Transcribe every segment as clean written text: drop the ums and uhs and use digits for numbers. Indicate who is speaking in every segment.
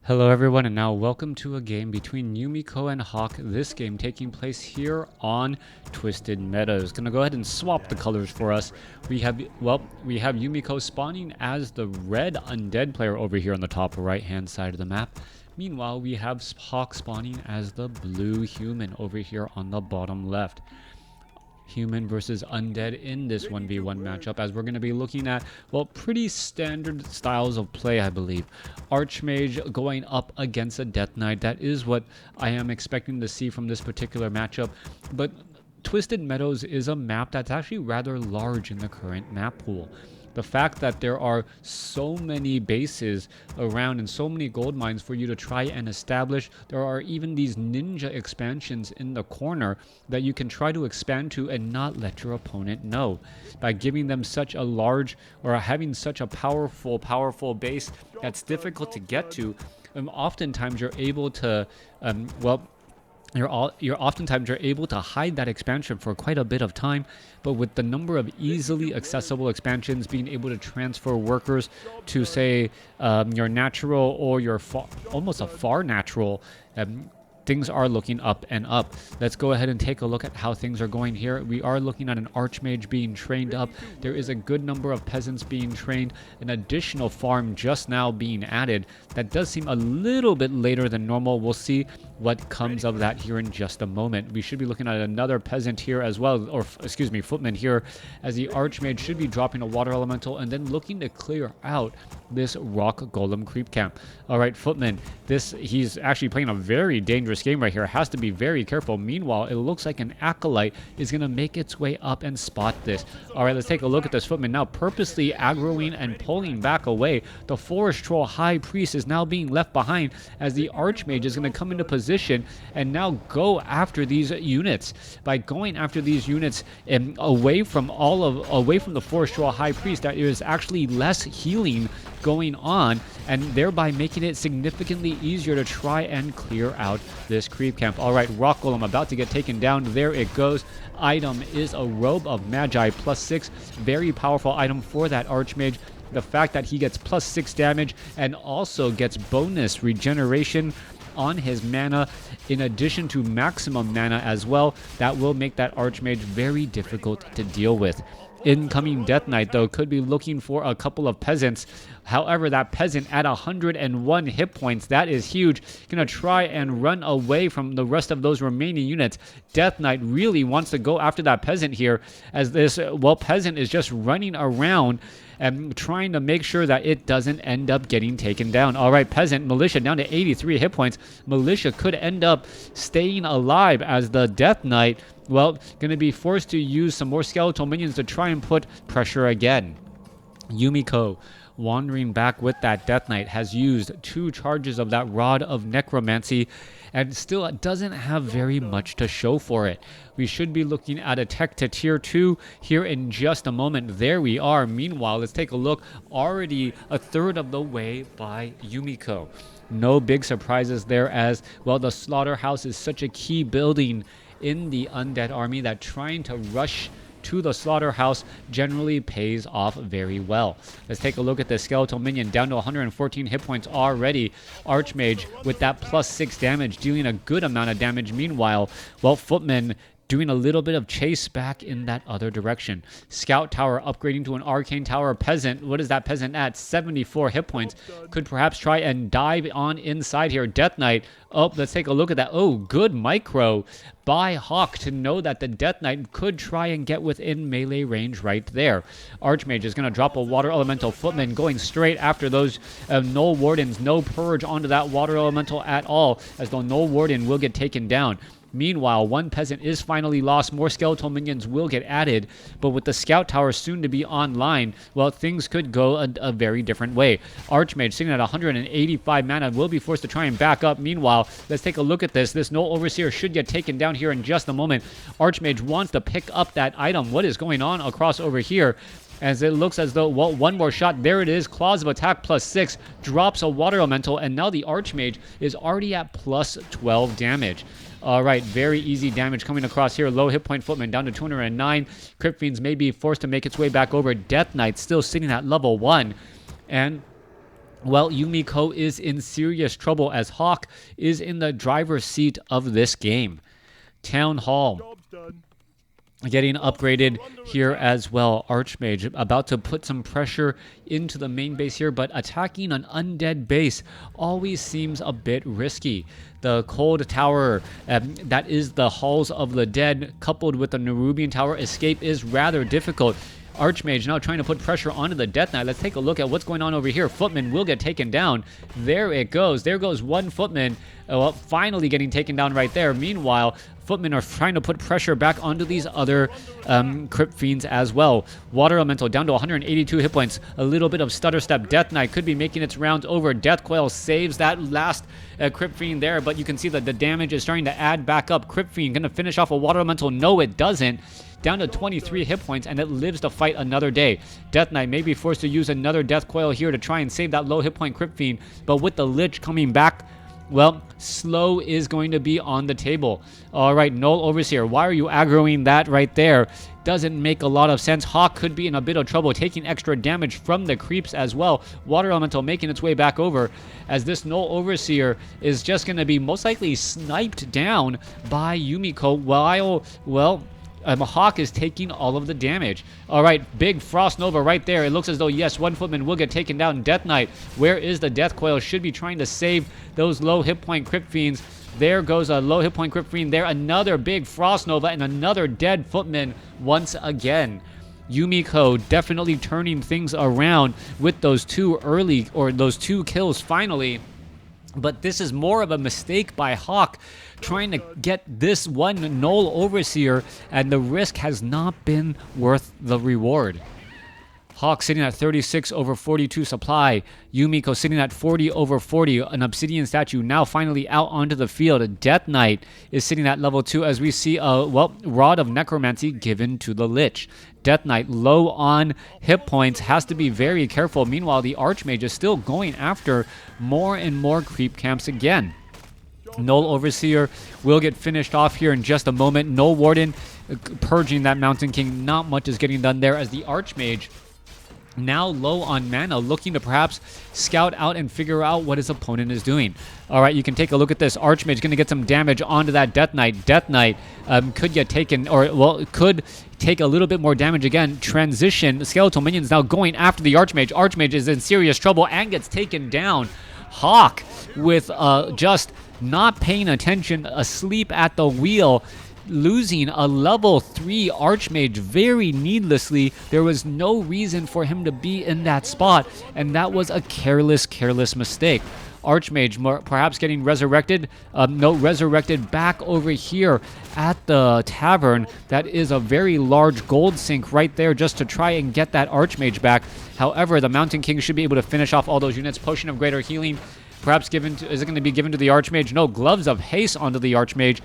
Speaker 1: Hello everyone, and now welcome to a game between Yumiko and Hawk. This game taking place here on Twisted Meadows. Gonna go ahead and swap the colors for us. We have Yumiko spawning as the red undead player over here on the top right hand side of the map. Meanwhile, we have Hawk spawning as the blue human over here on the bottom left. Human versus undead in this 1v1 matchup, as we're going to be looking at, well, pretty standard styles of play, I believe. Archmage going up against a Death Knight. That is what I am expecting to see from this particular matchup. But Twisted Meadows is a map that's actually rather large in the current map pool. The fact that there are so many bases around and so many gold mines for you to try and establish. There are even these ninja expansions in the corner that you can try to expand to and not let your opponent know. By giving them such a large or having such a powerful base that's difficult to get to, oftentimes you're able to, you're able to hide that expansion for quite a bit of time. But with the number of easily accessible expansions, being able to transfer workers to, say, your natural or your almost a far natural, things are looking up and up. Let's go ahead and take a look at how things are going here. We are looking at an archmage being trained up. There is a good number of peasants being trained. An additional farm just now being added. That does seem a little bit later than normal. We'll see what comes of that here in just a moment. We should be looking at another peasant here as well, or excuse me, footman here, as the archmage should be dropping a water elemental and then looking to clear out this rock golem creep camp. All right, footman, he's actually playing a very dangerous game right here. Has to be very careful. Meanwhile, it looks like an acolyte is going to make its way up and spot this. All right, let's take a look at this footman now, purposely aggroing and pulling back away. The forest troll high priest is now being left behind as the archmage is going to come into position and now go after these units. By going after these units and away from the forest troll high priest, there is actually less healing going on, and thereby making it significantly easier to try and clear out this creep camp. All right, rock golem about to get taken down. There it goes. Item is a robe of magi +6. Very powerful item for that archmage. The fact that he gets +6 damage and also gets bonus regeneration on his mana in addition to maximum mana as well, that will make that archmage very difficult to deal with. Incoming Death Knight, though, could be looking for a couple of peasants. However, that peasant at 101 hit points, that is huge. Gonna try and run away from the rest of those remaining units. Death Knight really wants to go after that peasant here, as this, peasant is just running around and trying to make sure that it doesn't end up getting taken down. All right, peasant, militia down to 83 hit points. Militia could end up staying alive as the Death Knight, going to be forced to use some more skeletal minions to try and put pressure again. Yumiko, wandering back with that Death Knight, has used 2 charges of that Rod of Necromancy and still doesn't have very much to show for it. We should be looking at a tech to tier 2 here in just a moment. There we are. Meanwhile, let's take a look. Already a third of the way by Yumiko. No big surprises there, as the slaughterhouse is such a key building in the undead army that trying to rush to the slaughterhouse generally pays off very well. Let's take a look at the skeletal minion, down to 114 hit points already. Archmage with that +6 damage, dealing a good amount of damage. Meanwhile, footman doing a little bit of chase back in that other direction. Scout tower upgrading to an arcane tower. Peasant, what is that peasant at? 74 hit points. Could perhaps try and dive on inside here. Death Knight. Oh, let's take a look at that. Oh, good micro by Hawk to know that the Death Knight could try and get within melee range right there. Archmage is going to drop a water elemental. Footman going straight after those Null Wardens. No purge onto that water elemental at all, as the Null Warden will get taken down. Meanwhile, one peasant is finally lost. More skeletal minions will get added, but with the scout tower soon to be online, things could go a very different way. Archmage sitting at 185 mana will be forced to try and back up. Meanwhile, let's take a look at this. This Null Overseer should get taken down here in just a moment. Archmage wants to pick up that item. What is going on across over here? As it looks as though, one more shot. There it is. Claws of Attack +6. Drops a water elemental, and now the Archmage is already at +12 damage. All right, very easy damage coming across here. Low hit point footman down to 209. Crypt Fiends may be forced to make its way back over. Death Knight still sitting at level 1. And well, Yumiko is in serious trouble as Hawk is in the driver's seat of this game. Town Hall getting upgraded here as well. Archmage about to put some pressure into the main base here, but attacking an undead base always seems a bit risky. The cold tower, that is the halls of the dead, coupled with the Nerubian tower, escape is rather difficult. Archmage now trying to put pressure onto the Death Knight. Let's take a look at what's going on over here. Footman will get taken down. There it goes. There goes one Footman. Well, finally getting taken down right there. Meanwhile, Footmen are trying to put pressure back onto these other Crypt Fiends as well. Water Elemental down to 182 hit points. A little bit of stutter step. Death Knight could be making its rounds over. Death Coil saves that last Crypt Fiend there, but you can see that the damage is starting to add back up. Crypt Fiend going to finish off a Water Elemental. No, it doesn't. Down to 23 hit points, and it lives to fight another day. Death Knight may be forced to use another Death Coil here to try and save that low hit point Crypt Fiend, but with the Lich coming back, well, slow is going to be on the table. All right, Null Overseer, why are you aggroing that right there? Doesn't make a lot of sense. Hawk could be in a bit of trouble, taking extra damage from the creeps as well. Water Elemental making its way back over, as this Null Overseer is just going to be most likely sniped down by Yumiko while, well, Hawk is taking all of the damage. All right, big Frost Nova right there. It looks as though, yes, one Footman will get taken down. Death Knight, where is the Death Coil? Should be trying to save those low hit point Crypt Fiends. There goes a low hit point Crypt Fiend there. Another big Frost Nova and another dead Footman once again. Yumiko definitely turning things around with those two kills finally. But this is more of a mistake by Hawk, trying to get this one Null Overseer, and the risk has not been worth the reward. Hawk sitting at 36 over 42 supply. Yumiko sitting at 40 over 40. An Obsidian statue now finally out onto the field. A Death Knight is sitting at level 2 as we see a, well, Rod of Necromancy given to the Lich. Death Knight low on hit points, has to be very careful. Meanwhile, the Archmage is still going after more and more creep camps again. Null Overseer will get finished off here in just a moment. Null Warden purging that Mountain King. Not much is getting done there as the Archmage, now low on mana, looking to perhaps scout out and figure out what his opponent is doing. All right, you can take a look at this. Archmage going to get some damage onto that Death Knight. Death Knight could get taken, or, well, could take a little bit more damage again. Transition. Skeletal Minions now going after the Archmage. Archmage is in serious trouble and gets taken down. Hawk with just not paying attention, asleep at the wheel, losing a level 3 Archmage very needlessly. There was no reason for him to be in that spot, and that was a careless mistake. Archmage perhaps getting resurrected. Resurrected back over here at the tavern. That is a very large gold sink right there just to try and get that Archmage back. However, the Mountain King should be able to finish off all those units. Potion of Greater Healing perhaps given to, is it going to be given to the Archmage? No, Gloves of Haste onto the Archmage.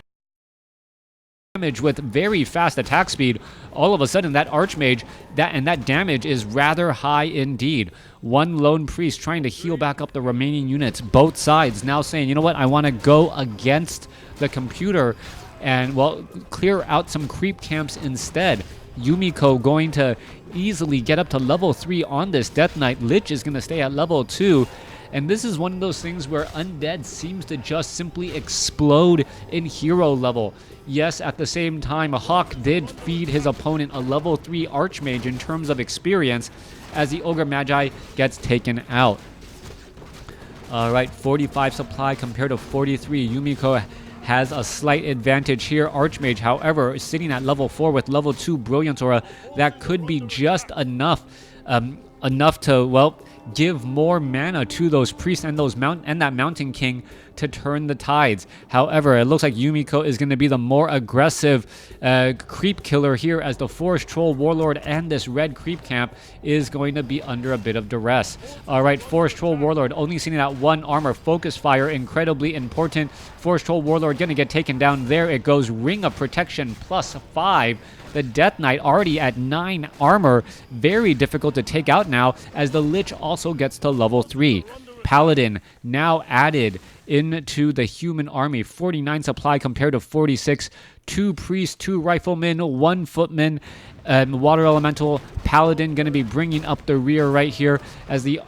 Speaker 1: Damage with very fast attack speed. All of a sudden that Archmage, that damage is rather high indeed. One Lone Priest trying to heal back up the remaining units. Both sides now saying, you know what, I want to go against the computer and, well, clear out some creep camps instead. Yumiko going to easily get up to level 3 on this Death Knight. Lich is going to stay at level 2. And this is one of those things where Undead seems to just simply explode in hero level. Yes, at the same time, Hawk did feed his opponent a level 3 Archmage in terms of experience as the Ogre Magi gets taken out. All right, 45 supply compared to 43. Yumiko has a slight advantage here. Archmage, however, is sitting at level 4 with level 2 Brilliance Aura. That could be just enough to, well, give more mana to those priests and that Mountain King to turn the tides. However, it looks like Yumiko is going to be the more aggressive creep killer here, as the Forest Troll Warlord and this red creep camp is going to be under a bit of duress. All right, Forest Troll Warlord only sitting at 1 armor. Focus Fire, incredibly important. Forest Troll Warlord going to get taken down. There it goes. Ring of Protection +5. The Death Knight already at 9 armor. Very difficult to take out now, as the Lich also gets to level 3. Paladin now added into the human army. 49 supply compared to 46. 2 priests, 2 riflemen, 1 footman, water elemental. Paladin going to be bringing up the rear right here as the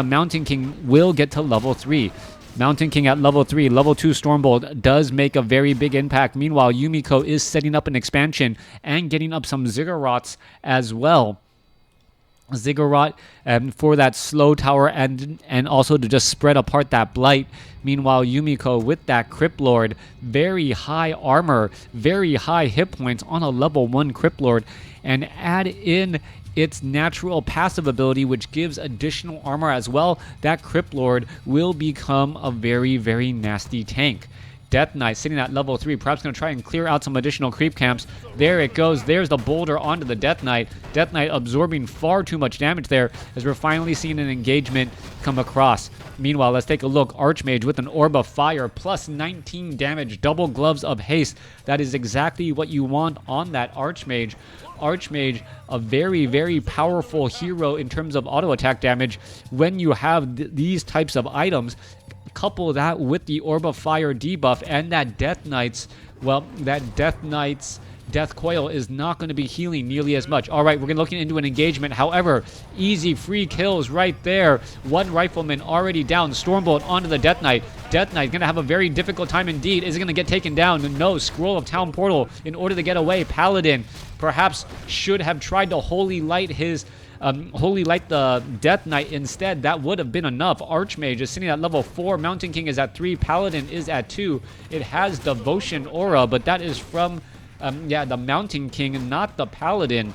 Speaker 1: Mountain King will get to level 3. Mountain King at level 3. Level 2 Stormbolt does make a very big impact. Meanwhile, Yumiko is setting up an expansion and getting up some Ziggurats as well. Ziggurat for that slow tower and also to just spread apart that blight. Meanwhile, Yumiko with that Crypt Lord, very high armor, very high hit points on a level 1 Crypt Lord, and add in its natural passive ability, which gives additional armor as well. That Crypt Lord will become a very, very nasty tank. Death Knight sitting at level 3, perhaps going to try and clear out some additional creep camps. There it goes. There's the boulder onto the Death Knight. Death Knight absorbing far too much damage there as we're finally seeing an engagement come across. Meanwhile, let's take a look. Archmage with an Orb of Fire, plus 19 damage, double gloves of haste. That is exactly what you want on that Archmage. Archmage, a very, very powerful hero in terms of auto attack damage when you have these types of items. Couple that with the Orb of Fire debuff and that Death Knight's, Death Coil is not going to be healing nearly as much. All right, we're looking into an engagement. However, easy free kills right there. 1 rifleman already down. Stormbolt onto the Death Knight. Death Knight going to have a very difficult time indeed. Is it going to get taken down? No. Scroll of Town Portal in order to get away. Paladin perhaps should have tried to Holy Light the Death Knight instead. That would have been enough. Archmage is sitting at level 4. Mountain King is at 3. Paladin is at 2. It has Devotion Aura, but that is from the Mountain King, not the Paladin,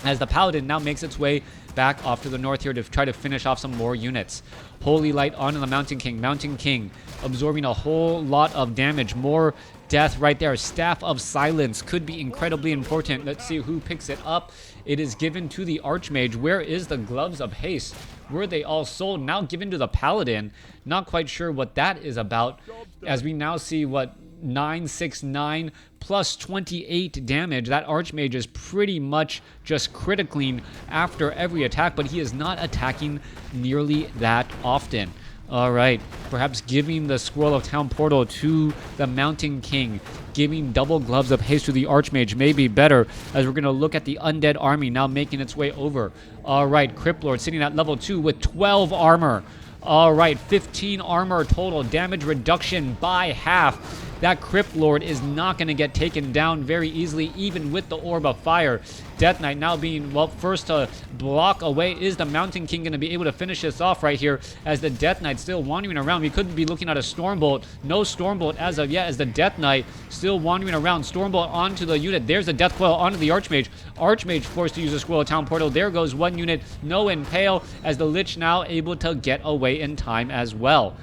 Speaker 1: as the Paladin now makes its way back off to the north here to try to finish off some more units. Holy Light onto the Mountain King. Mountain King absorbing a whole lot of damage. More death right there. Staff of Silence could be incredibly important. Let's see who picks it up. It is given to the Archmage. Where is the Gloves of Haste? Were they all sold? Now given to the Paladin. Not quite sure what that is about, as we now see what 969 plus 28 damage. That Archmage is pretty much just critically after every attack, but he is not attacking nearly that often. All right, perhaps giving the Scroll of Town Portal to the Mountain King, giving double gloves of haste to the Archmage may be better, as we're going to look at the Undead army now making its way over. All right, Crypt Lord sitting at level 2 with 12 armor. All right, 15 armor total, damage reduction by half. That Crypt Lord is not going to get taken down very easily, even with the Orb of Fire. Death Knight now being, well, first to block away. Is the Mountain King going to be able to finish this off right here, as the Death Knight still wandering around? We could be looking at a Stormbolt. No Stormbolt as of yet, as the Death Knight still wandering around. Stormbolt onto the unit. There's a Death Coil onto the Archmage. Archmage forced to use a Scroll of Town Portal. There goes one unit. No Impale, as the Lich now able to get away in time as well.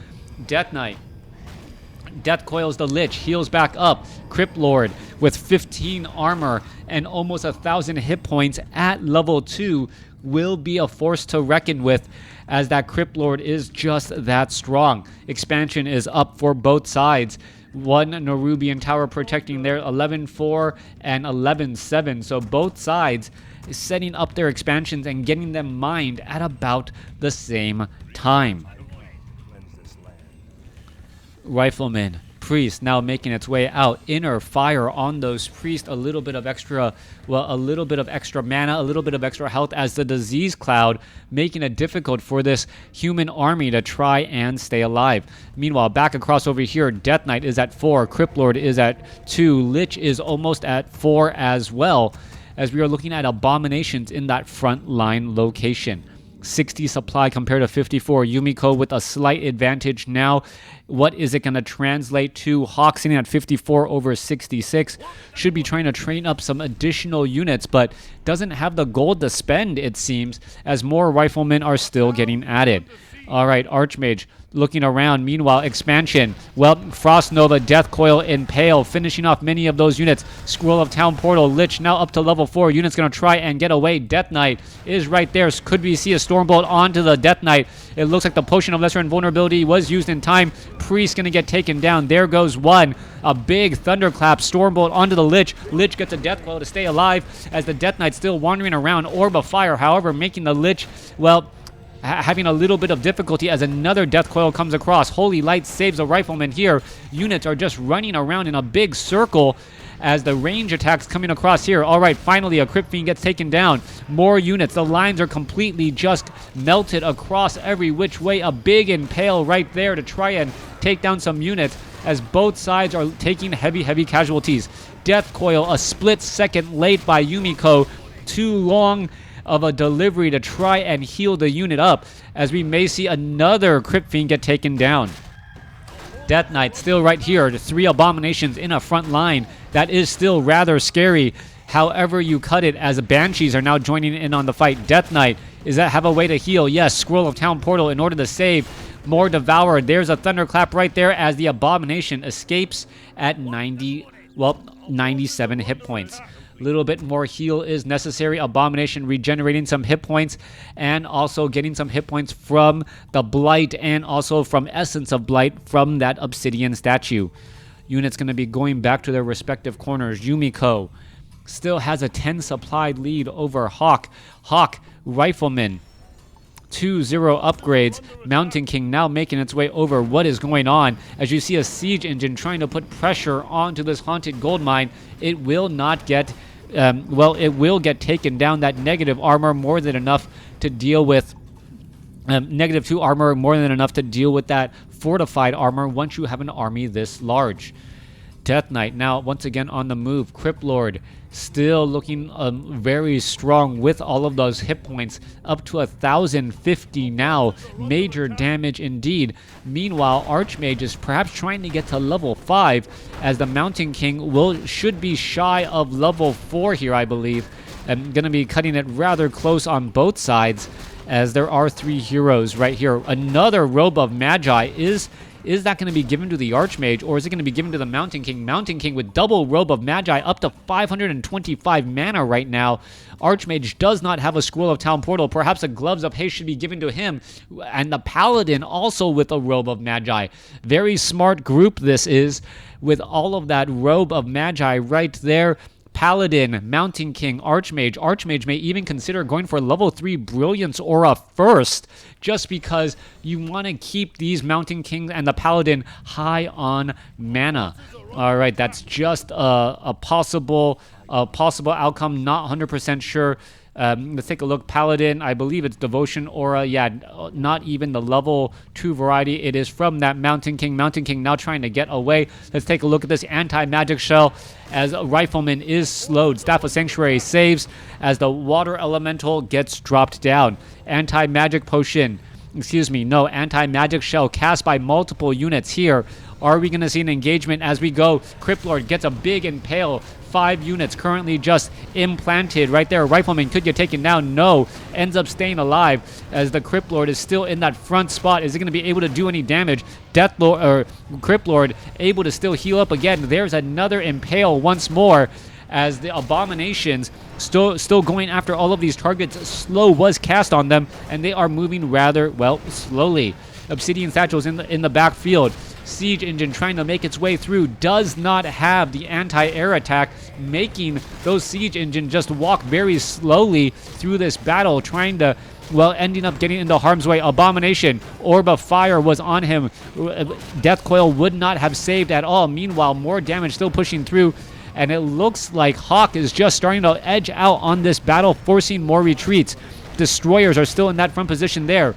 Speaker 1: Death Knight. Death Coils the Lich, heals back up. Crypt Lord with 15 armor and almost 1,000 hit points at level 2 will be a force to reckon with, as that Crypt Lord is just that strong. Expansion is up for both sides. One Nerubian tower protecting their 11-4 and 11-7. So both sides setting up their expansions and getting them mined at about the same time. Rifleman, Priest now making its way out. Inner fire on those priests. A little bit of extra mana, a little bit of extra health, as the disease cloud making it difficult for this human army to try and stay alive. Meanwhile, back across over here, Death Knight is at 4. Crypt Lord is at 2. Lich is almost at 4 as well, as we are looking at abominations in that front line location. 60 supply compared to 54. Yumiko with a slight advantage now. What is it going to translate to? Hawk sitting at 54 over 66. Should be trying to train up some additional units, but doesn't have the gold to spend, it seems, as more riflemen are still getting added. All right, Archmage looking around. Meanwhile, expansion. Well, Frost Nova, Death Coil, Impale, finishing off many of those units. Scroll of Town Portal, Lich now up to level 4. Unit's going to try and get away. Death Knight is right there. Could we see a Stormbolt onto the Death Knight? It looks like the Potion of Lesser Invulnerability was used in time. Priest going to get taken down. There goes one. A big Thunderclap. Stormbolt onto the Lich. Lich gets a Death Coil to stay alive, as the Death Knight still wandering around. Orb of Fire, however, making the Lich, well, having a little bit of difficulty as another Death Coil comes across. Holy Light saves a Rifleman here. Units are just running around in a big circle as the range attacks coming across here. All right, finally a Crypt Fiend gets taken down. More units. The lines are completely just melted across every which way. A big impale right there to try and take down some units as both sides are taking heavy casualties. Death Coil a split second late by Yumiko. Too long of a delivery to try and heal the unit up, as we may see another Crypt Fiend get taken down. Death Knight still right here. The 3 Abominations in a front line. That is still rather scary. However you cut it, as Banshees are now joining in on the fight. Death Knight, does that have a way to heal? Yes, Scroll of Town Portal in order to save. More Devoured. There's a Thunderclap right there as the Abomination escapes at 97 hit points. Little bit more heal is necessary. Abomination regenerating some hit points and also getting some hit points from the Blight and also from Essence of Blight from that Obsidian statue. Units going to be going back to their respective corners. Yumiko still has a 10 supplied lead over Hawk. Hawk, Rifleman, 2-0 upgrades. Mountain King now making its way over. What is going on? As you see a Siege Engine trying to put pressure onto this Haunted Gold Mine, it will not get it will get taken down. That negative armor more than enough to deal with -2 armor more than enough to deal with that fortified armor once you have an army this large. Death Knight now once again on the move. Crypt Lord still looking very strong with all of those hit points, up to 1,050 now. Major damage indeed. Meanwhile, Archmage is perhaps trying to get to level 5, as the Mountain King should be shy of level 4 here, I believe. And going to be cutting it rather close on both sides, as there are 3 heroes right here. Another Robe of Magi. Is that going to be given to the Archmage, or is it going to be given to the Mountain King? Mountain King with double Robe of Magi, up to 525 mana right now. Archmage does not have a Scroll of Town Portal. Perhaps a Gloves of Haste should be given to him. And the Paladin also with a Robe of Magi. Very smart group this is, with all of that Robe of Magi right there. Paladin, Mountain King, Archmage. Archmage may even consider going for level 3 Brilliance Aura first, just because you want to keep these Mountain Kings and the Paladin high on mana. All right, that's just a possible outcome. Not 100% sure. Let's take a look. Paladin, I believe it's Devotion Aura. Yeah, not even the level 2 variety. It is from that Mountain King. Mountain King now trying to get away. Let's take a look at this Anti-Magic Shell, as Rifleman is slowed. Staff of Sanctuary saves as the Water Elemental gets dropped down. Anti-Magic Potion. Anti-Magic Shell cast by multiple units here. Are we going to see an engagement as we go? Crypt Lord gets a big impale. 5 units currently just implanted right there. Rifleman could get taken down. No, ends up staying alive as the Crypt Lord is still in that front spot. Is it going to be able to do any damage? Crypt Lord able to still heal up again. There's another impale once more, as the Abominations still going after all of these targets. Slow was cast on them, and they are moving rather, slowly. Obsidian Satchel's in the backfield. Siege Engine trying to make its way through. Does not have the anti-air attack, making those Siege Engine just walk very slowly through this battle, trying to, ending up getting into harm's way. Abomination, Orb of Fire was on him. Death Coil would not have saved at all. Meanwhile, more damage still pushing through. And it looks like Hawk is just starting to edge out on this battle, forcing more retreats. Destroyers are still in that front position there.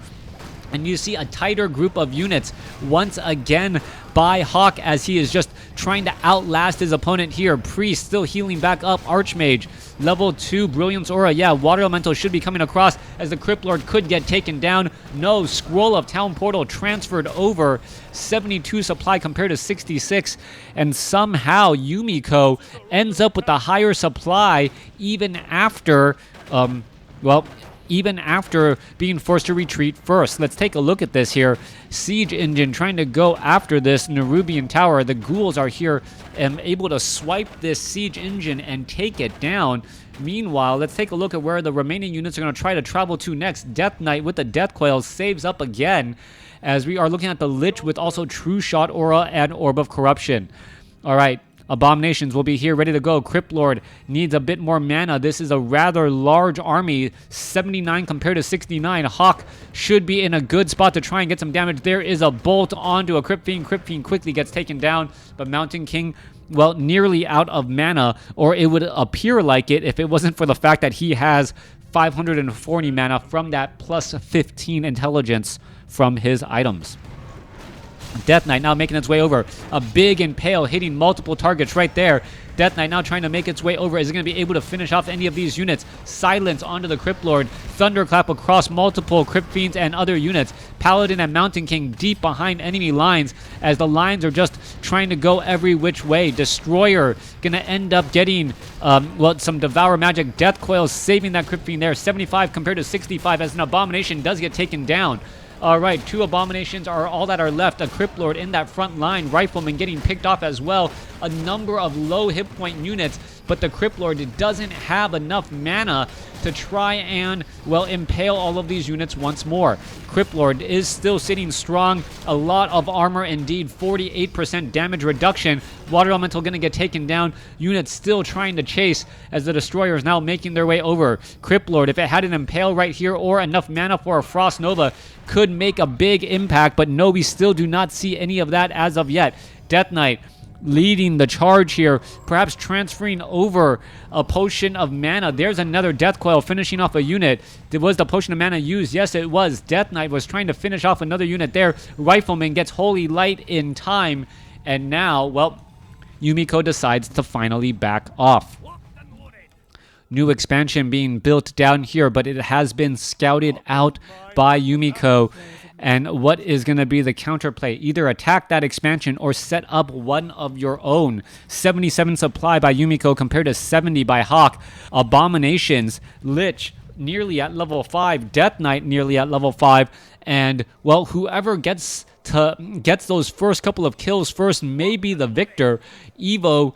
Speaker 1: And you see a tighter group of units once again by Hawk, as he is just trying to outlast his opponent here. Priest still healing back up. Archmage, level 2 Brilliance Aura. Yeah, Water Elemental should be coming across, as the Crypt Lord could get taken down. No, Scroll of Town Portal transferred over. 72 supply compared to 66. And somehow Yumiko ends up with a higher supply even after, even after being forced to retreat first. Let's take a look at this here. Siege Engine trying to go after this Nerubian Tower. The ghouls are here and able to swipe this Siege Engine and take it down. Meanwhile, let's take a look at where the remaining units are going to try to travel to next. Death Knight with the Death Coil saves up again, as we are looking at the Lich with also True Shot Aura and Orb of Corruption. All right. Abominations will be here ready to go. Crypt Lord needs a bit more mana. This is a rather large army, 79 compared to 69. Hawk should be in a good spot to try and get some damage. There is a bolt onto a Crypt Fiend. Crypt Fiend quickly gets taken down, but Mountain King, well, nearly out of mana, or it would appear like it if it wasn't for the fact that he has 540 mana from that plus 15 intelligence from his items. Death Knight now making its way over. A big impale hitting multiple targets right there. Death Knight now trying to make its way over. Is it going to be able to finish off any of these units? Silence onto the Crypt Lord. Thunderclap across multiple Crypt Fiends and other units. Paladin and Mountain King deep behind enemy lines as the lines are just trying to go every which way. Destroyer going to end up getting, well, some Devour Magic. Death Coil saving that Crypt Fiend there. 75 compared to 65 as an Abomination does get taken down. All right, 2 Abominations are all that are left. A Crypt Lord in that front line. Rifleman getting picked off as well. A number of low hit point units, but the Crypt Lord doesn't have enough mana to try and, well, impale all of these units once more. Crypt Lord is still sitting strong. A lot of armor indeed. 48% damage reduction. Water Elemental going to get taken down. Units still trying to chase as the Destroyer is now making their way over. Crypt Lord, if it had an impale right here or enough mana for a Frost Nova, could make a big impact, but no, we still do not see any of that as of yet. Death Knight leading the charge here, perhaps transferring over a potion of mana. There's another Death Coil finishing off a unit. Was the potion of mana used? Yes, it was. Death Knight was trying to finish off another unit there. Rifleman gets Holy Light in time, and now, well, Yumiko decides to finally back off. New expansion being built down here, but it has been scouted out by Yumiko. And what is going to be the counterplay? Either attack that expansion or set up one of your own. 77 supply by Yumiko compared to 70 by Hawk. Abominations, Lich nearly at level 5, Death Knight nearly at level 5, and, well, whoever gets those first couple of kills first may be the victor. Evo,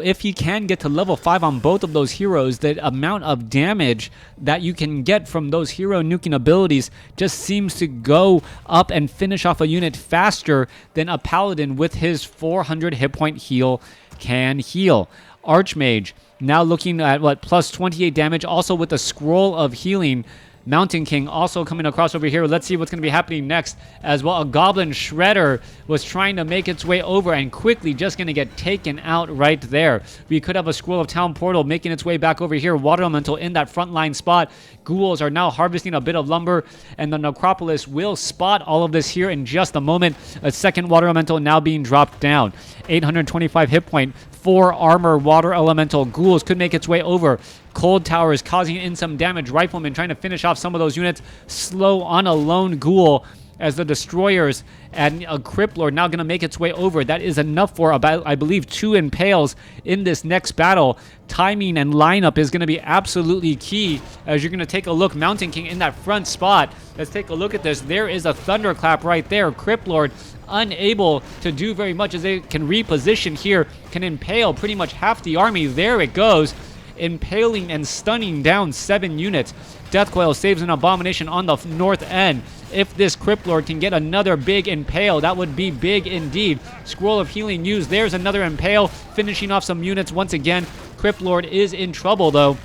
Speaker 1: if he can get to level 5 on both of those heroes, the amount of damage that you can get from those hero nuking abilities just seems to go up and finish off a unit faster than a Paladin with his 400 hit point heal can heal. Archmage now looking at, what, plus 28 damage, also with the Scroll of Healing. Mountain King also coming across over here. Let's see what's going to be happening next as well. A Goblin Shredder was trying to make its way over and quickly just going to get taken out right there. We could have a Scroll of Town Portal making its way back over here. Water Elemental in that front line spot. Ghouls are now harvesting a bit of lumber, and the Necropolis will spot all of this here in just a moment. A second Water Elemental now being dropped down. 825 hit point. 4 armor Water Elemental. Ghouls could make its way over. Cold Tower is causing in some damage. Rifleman trying to finish off some of those units. Slow on a lone Ghoul as the Destroyers and a Crypt Lord now going to make its way over. That is enough for about, I believe, 2 impales in this next battle. Timing and lineup is going to be absolutely key as you're going to take a look. Mountain King in that front spot. Let's take a look at this. There is a Thunderclap right there. Crypt Lord unable to do very much as they can reposition here. Can impale pretty much half the army. There it goes. Impaling and stunning down 7 units. Death Coil saves an Abomination on the north end. If this Crypt Lord can get another big impale, that would be big indeed. Scroll of Healing used. There's another impale, finishing off some units once again. Crypt Lord is in trouble though,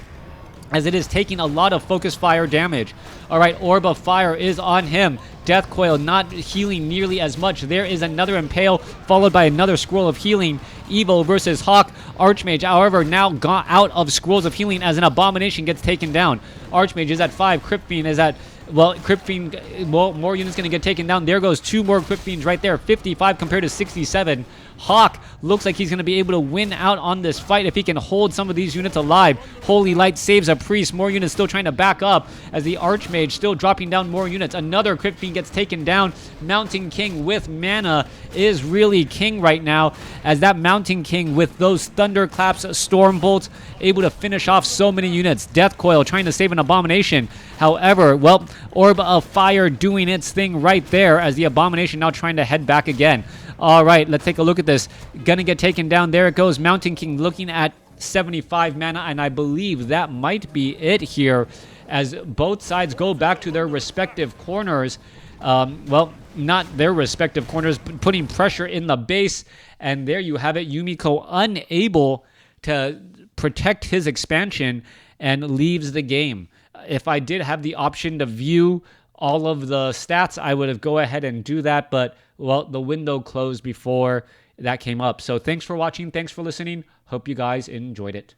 Speaker 1: as it is taking a lot of focus fire damage. All right, Orb of Fire is on him. Death Coil not healing nearly as much. There is another impale, followed by another Scroll of Healing. Evo versus Hawk. Archmage, however, now got out of Scrolls of Healing as an Abomination gets taken down. Archmage is at 5. Crypt Fiend is at, well, Crypt Fiend, well, more units going to get taken down. There goes 2 more Crypt Fiends right there. 55 compared to 67. Hawk looks like he's going to be able to win out on this fight if he can hold some of these units alive. Holy Light saves a Priest. More units still trying to back up as the Archmage still dropping down more units. Another Crypt Fiend gets taken down. Mountain King with mana is really king right now, as that Mountain King with those Thunderclaps, Storm Bolts, able to finish off so many units. Death Coil trying to save an Abomination. However, well, Orb of Fire doing its thing right there as the Abomination now trying to head back again. All right, let's take a look at this. Gonna get taken down. There it goes. Mountain King looking at 75 mana, and I believe that might be it here as both sides go back to their respective corners. Well, not their respective corners, putting pressure in the base. And there you have it. Yumiko unable to protect his expansion and leaves the game. If I did have the option to view all of the stats, I would have go ahead and do that. But, well, the window closed before that came up. So thanks for watching. Thanks for listening. Hope you guys enjoyed it.